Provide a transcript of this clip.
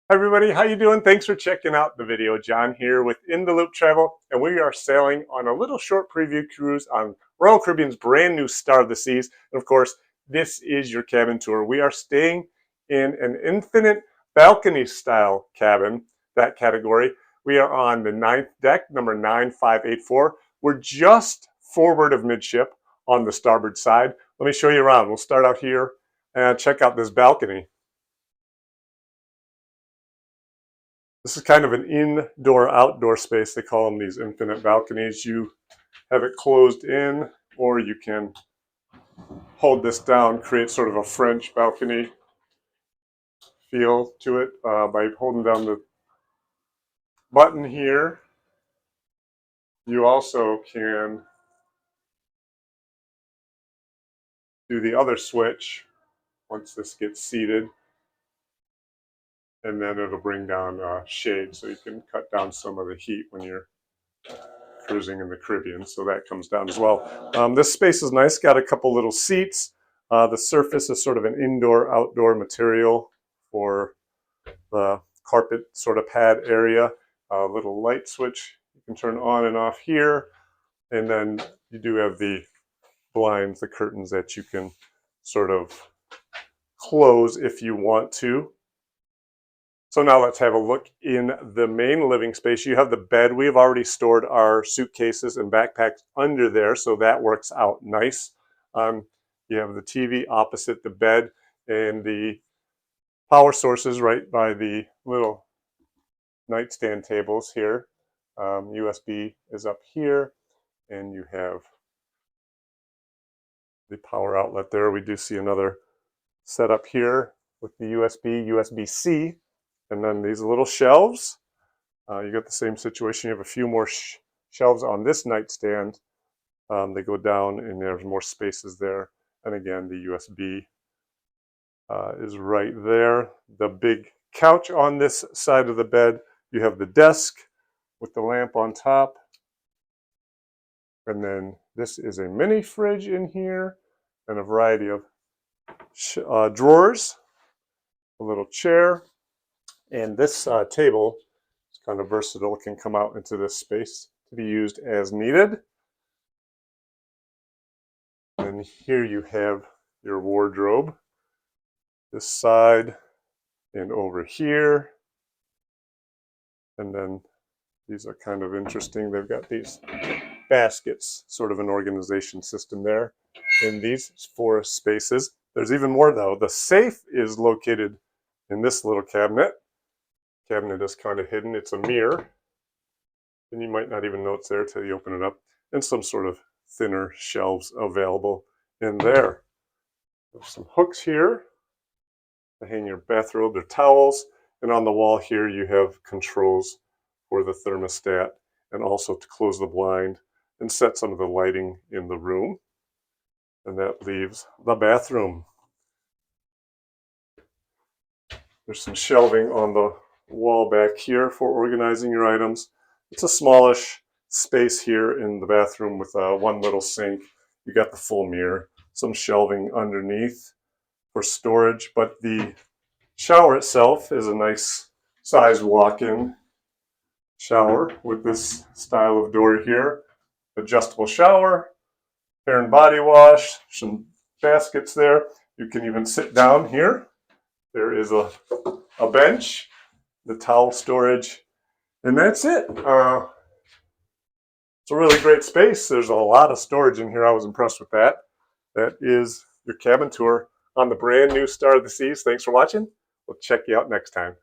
Hi everybody, how you doing? Thanks for checking out the video. John here with In the Loop Travel, and we are sailing on a little short preview cruise on Royal Caribbean's brand new Star of the Seas. And of course, this is your cabin tour. We are staying in an infinite balcony style cabin, that category. We are on the 9th deck, number 9584. We're just forward of midship on the starboard side. Let me show you around. We'll start out here and check out this balcony. This is kind of an indoor-outdoor space. They call them these infinite balconies. You have it closed in, or you can hold this down, create sort of a French balcony feel to it by holding down the button here. You also can do the other switch once this gets seated, and then it'll bring down shade so you can cut down some of the heat when you're cruising in the Caribbean, so that comes down as well. This space is nice, got a couple little seats. The surface is sort of an indoor-outdoor material for the carpet sort of pad area. A little light switch you can turn on and off here, and then you do have the blinds, the curtains that you can sort of close if you want to. So now let's have a look in the main living space. You have the bed. We've already stored our suitcases and backpacks under there, so that works out nice. You have the TV opposite the bed, and the power sources right by the little nightstand tables here. USB is up here, and you have the power outlet there. We do see another setup here with the USB-C. And then these little shelves, you got the same situation. You have a few more shelves on this nightstand. They go down and there's more spaces there. And again, the USB is right there. The big couch on this side of the bed. You have the desk with the lamp on top. And then this is a mini fridge in here and a variety of drawers, a little chair. And this table is kind of versatile, can come out into this space to be used as needed. And here you have your wardrobe, this side and over here. And then these are kind of interesting. They've got these baskets, sort of an organization system there in these 4 spaces. There's even more though. The safe is located in this little cabinet. Cabinet is kind of hidden. It's a mirror, and you might not even know it's there till you open it up, and some sort of thinner shelves available in there. There's some hooks here to hang your bathrobe or towels, and on the wall here you have controls for the thermostat and also to close the blind and set some of the lighting in the room. And that leaves the bathroom. There's some shelving on the wall back here for organizing your items. It's a smallish space here in the bathroom with one little sink. You got the full mirror, some shelving underneath for storage, but the shower itself is a nice size walk-in shower with this style of door here. Adjustable shower, hair and body wash, some baskets there. You can even sit down here. There is a bench, the towel storage, and that's it. It's a really great space. There's a lot of storage in here. I was impressed with that. That is your cabin tour on the brand new Star of the Seas. Thanks for watching. We'll check you out next time.